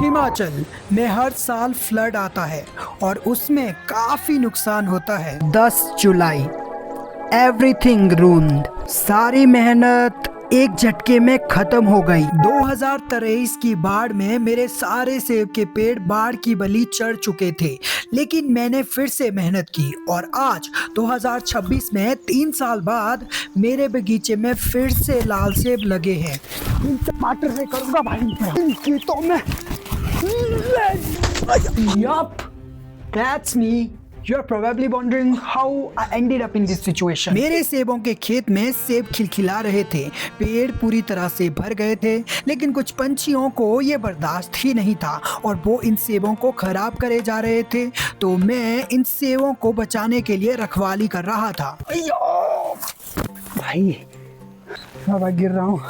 हिमाचल में हर साल फ्लड आता है और उसमें काफी नुकसान होता है। 10 जुलाई, एवरीथिंग रून्ड, सारी मेहनत एक झटके में खत्म हो गई। 2023 की बाढ़ में मेरे सारे सेब के पेड़ बाढ़ की बलि चढ़ चुके थे, लेकिन मैंने फिर से मेहनत की और आज 2026 में 3 साल बाद मेरे बगीचे में फिर से लाल सेब लगे हैं। इन टमाटर से करूंगा भाई इन खेतों में। Yup, that's me. You're probably wondering how I ended up in this situation. मेरे सेबों के खेत में सेब खिलखिला रहे थे, पेड़ पूरी तरह से भर गए थे, लेकिन कुछ पंछियों को ये बर्दाश्त ही नहीं था और वो इन सेबों को खराब करे जा रहे थे। तो मैं इन सेबों को बचाने के लिए रखवाली कर रहा था। भाई मैं गिर रहा हूँ।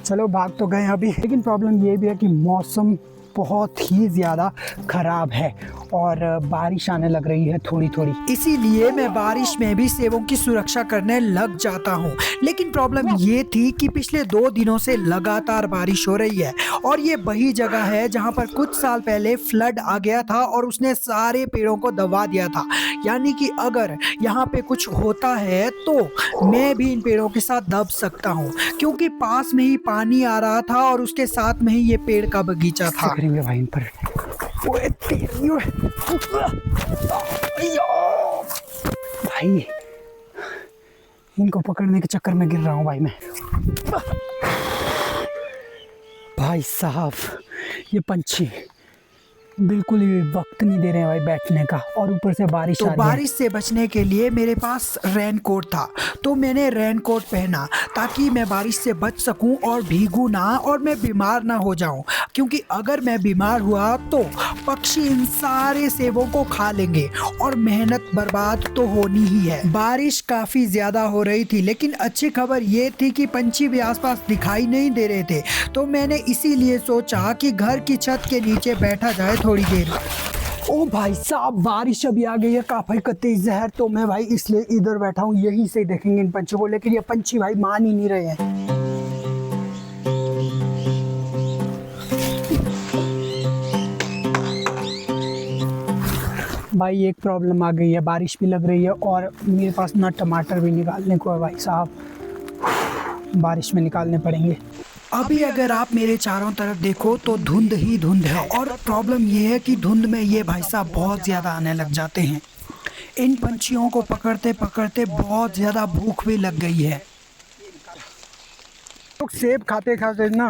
चलो भाग तो गए अभी, लेकिन प्रॉब्लम ये भी है कि मौसम बहुत ही ज़्यादा ख़राब है और बारिश आने लग रही है थोड़ी थोड़ी, इसीलिए मैं बारिश में भी सेबों की सुरक्षा करने लग जाता हूँ। लेकिन प्रॉब्लम ये थी कि पिछले 2 दिनों से लगातार बारिश हो रही है और ये वही जगह है जहाँ पर कुछ साल पहले फ्लड आ गया था और उसने सारे पेड़ों को दबा दिया था। यानी कि अगर यहाँ पे कुछ होता है तो मैं भी इन पेड़ों के साथ दब सकता हूँ, क्योंकि पास में ही पानी आ रहा था और उसके साथ में ही ये पेड़ का बगीचा था। करेंगे भाई इन पर। ओए तेरी भाई, इनको पकड़ने के चक्कर में गिर रहा हूँ भाई मैं। भाई साहब, ये पंछी बिल्कुल ही वक्त नहीं दे रहे हैं भाई बैठने का, और ऊपर से बारिश आ रही है। बारिश से बचने के लिए मेरे पास रेन कोट था, तो मैंने रेन कोट पहना ताकि मैं बारिश से बच सकूं और भीगू ना और मैं बीमार ना हो जाऊं, क्योंकि अगर मैं बीमार हुआ तो पक्षी इन सारे सेबों को खा लेंगे और मेहनत बर्बाद तो होनी ही है। बारिश काफ़ी ज़्यादा हो रही थी, लेकिन अच्छी खबर ये थी कि पंछी भी आसपास दिखाई नहीं दे रहे थे, तो मैंने इसीलिए सोचा कि घर की छत के नीचे बैठा जाए थोड़ी देर। ओ भाई साहब, बारिश अभी आ गई है काफ़ी कतई जहर, तो मैं भाई इसलिए इधर बैठा हूँ, यहीं से देखेंगे इन पंछियों को, लेकिन ये पंछी भाई मान ही नहीं रहे हैं। भाई एक प्रॉब्लम आ गई है, बारिश भी लग रही है और मेरे पास ना टमाटर भी निकालने को है भाई साहब, बारिश में निकालने पड़ेंगे। अभी अगर आप मेरे चारों तरफ देखो तो धुंध ही धुंध है, और प्रॉब्लम ये है कि धुंध में ये भाई साहब बहुत ज़्यादा आने लग जाते हैं। इन पंछियों को पकड़ते पकड़ते बहुत ज़्यादा भूख भी लग गई है। तो सेब खाते खाते ना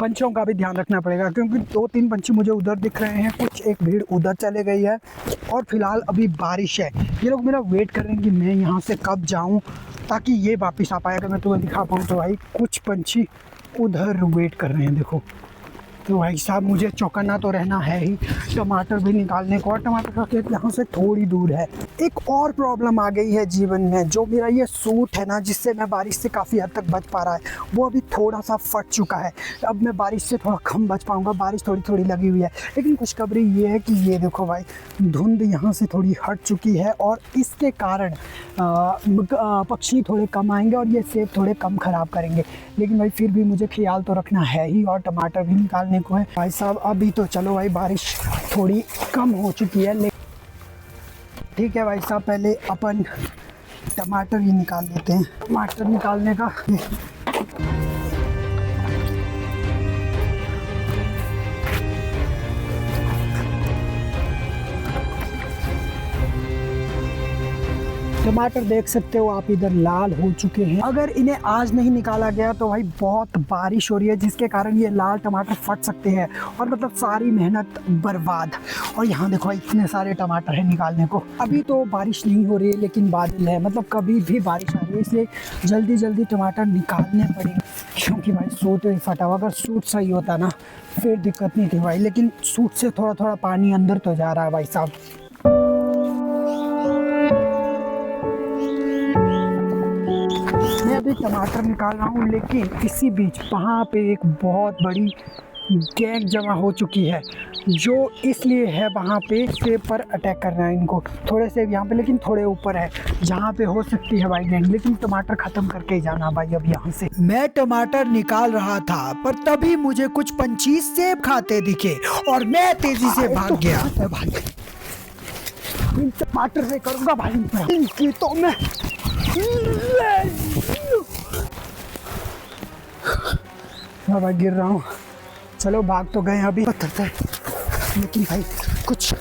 पंछियों का भी ध्यान रखना पड़ेगा, क्योंकि 2-3 पंछी मुझे उधर दिख रहे हैं, कुछ एक भीड़ उधर चले गई है और फिलहाल अभी बारिश है। ये लोग मेरा वेट कर रहे हैं कि मैं यहाँ से कब जाऊँ ताकि ये वापस आ पाए, अगर मैं तुम्हें दिखा पाऊँ तो। भाई कुछ पंछी उधर वेट कर रहे हैं, देखो। तो भाई साहब मुझे चौकन्ना तो रहना है ही, टमाटर भी निकालने को, और टमाटर का खेत यहाँ से थोड़ी दूर है। एक और प्रॉब्लम आ गई है जीवन में, जो मेरा ये सूट है ना जिससे मैं बारिश से काफ़ी हद तक बच पा रहा है, वो अभी थोड़ा सा फट चुका है। अब मैं बारिश से थोड़ा कम बच पाऊँगा, बारिश थोड़ी थोड़ी लगी हुई है। लेकिन खुशखबरी ये है कि ये देखो भाई, धुंध यहाँ से थोड़ी हट चुकी है और इसके कारण पक्षी थोड़े कम आएंगे और ये सेब थोड़े कम ख़राब करेंगे। लेकिन भाई फिर भी मुझे ख्याल तो रखना है ही, और टमाटर भी निकालने को है भाई साहब। अभी तो चलो भाई बारिश थोड़ी कम हो चुकी है, लेकिन ठीक है भाई साहब, पहले अपन टमाटर ही निकाल लेते हैं। टमाटर निकालने का टमाटर देख सकते हो आप, इधर लाल हो चुके हैं। अगर इन्हें आज नहीं निकाला गया तो भाई बहुत बारिश हो रही है, जिसके कारण ये लाल टमाटर फट सकते हैं और मतलब सारी मेहनत बर्बाद। और यहाँ देखो भाई इतने सारे टमाटर हैं निकालने को। अभी तो बारिश नहीं हो रही है, लेकिन बादल है, मतलब कभी भी बारिश आ रही है, इसलिए जल्दी जल्दी टमाटर निकालने पड़ेंगे। क्योंकि भाई सूट ही फटा हुआ, अगर सूट सही होता ना फिर दिक्कत नहीं थी भाई, लेकिन सूट से थोड़ा थोड़ा पानी अंदर तो जा रहा है भाई साहब। मैं अभी टमाटर निकाल रहा हूँ, लेकिन इसी बीच वहाँ पे एक बहुत बड़ी गैंग जमा हो चुकी है जो इसलिए है वहाँ पे सेब पर अटैक करना है इनको। थोड़े सेब यहाँ पे, लेकिन थोड़े ऊपर है जहाँ पे हो सकती है भाई गैंग, लेकिन टमाटर खत्म करके ही जाना भाई अब यहाँ से। मैं टमाटर निकाल रहा था पर तभी मुझे कुछ पंछी सेब खाते दिखे और मैं तेजी से भाग गया। भाई इन टमाटर से करूँगा भाई, इनकी तो मैं भाई गिर रहा हूँ। चलो भाग तो गए अभी पत्थर से, लेकिन भाई कुछ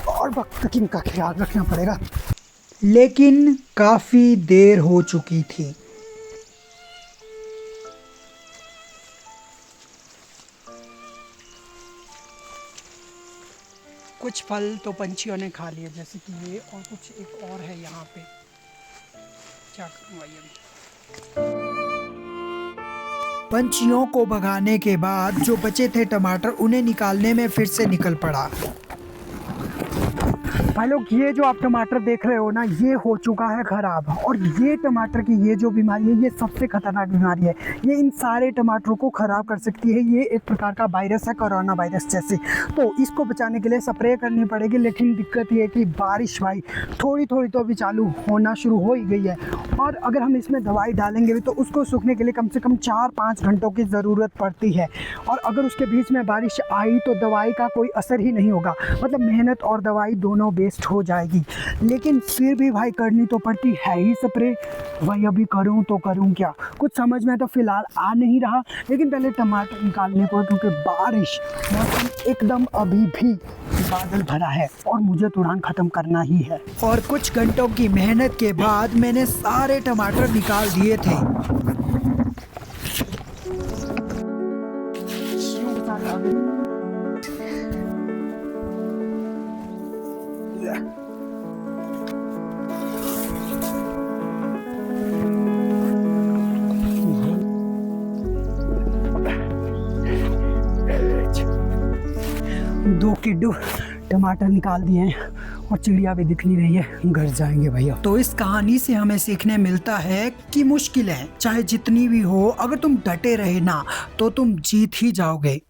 और वक्त तक इनका ख्याल रखना पड़ेगा। लेकिन काफी देर हो चुकी थी। कुछ फल तो पंछियों ने खा लिए जैसे कि ये, और कुछ एक और है यहाँ पे। क्या करूँगा ये? पंछियों को भगाने के बाद जो बचे थे टमाटर, उन्हें निकालने में फिर से निकल पड़ा। भाई लोग, ये जो आप टमाटर देख रहे हो ना, ये हो चुका है खराब। और ये टमाटर की ये जो बीमारी है, ये सबसे खतरनाक बीमारी है। ये इन सारे टमाटरों को खराब कर सकती है। ये एक प्रकार का वायरस है, कोरोना वायरस जैसे। तो इसको बचाने के लिए स्प्रे करनी पड़ेगी, लेकिन दिक्कत ये है कि बारिश भाई थोड़ी थोड़ी तो अभी चालू होना शुरू हो ही गई है। और अगर हम इसमें दवाई डालेंगे भी तो उसको सूखने के लिए कम से कम 4-5 घंटों की ज़रूरत पड़ती है। और अगर उसके बीच में बारिश आई तो दवाई का कोई असर ही नहीं होगा, मतलब मेहनत और दवाई दोनों वेस्ट हो जाएगी। लेकिन फिर भी भाई करनी तो पड़ती है ही स्प्रे। भाई अभी करूं तो करूं क्या, कुछ समझ में तो फिलहाल आ नहीं रहा। लेकिन पहले टमाटर निकालने को, क्योंकि बारिश मौसम एकदम अभी भी बादल भरा है और मुझे तुरंत खत्म करना ही है। और कुछ घंटों की मेहनत के बाद मैंने सारे टमाटर निकाल दिए थे। दो किड्डू टमाटर निकाल दिए हैं और चिड़िया भी दिख नहीं रही है। घर जाएंगे भैया। तो इस कहानी से हमें सीखने मिलता है कि मुश्किलें चाहे जितनी भी हो, अगर तुम डटे रहे ना तो तुम जीत ही जाओगे।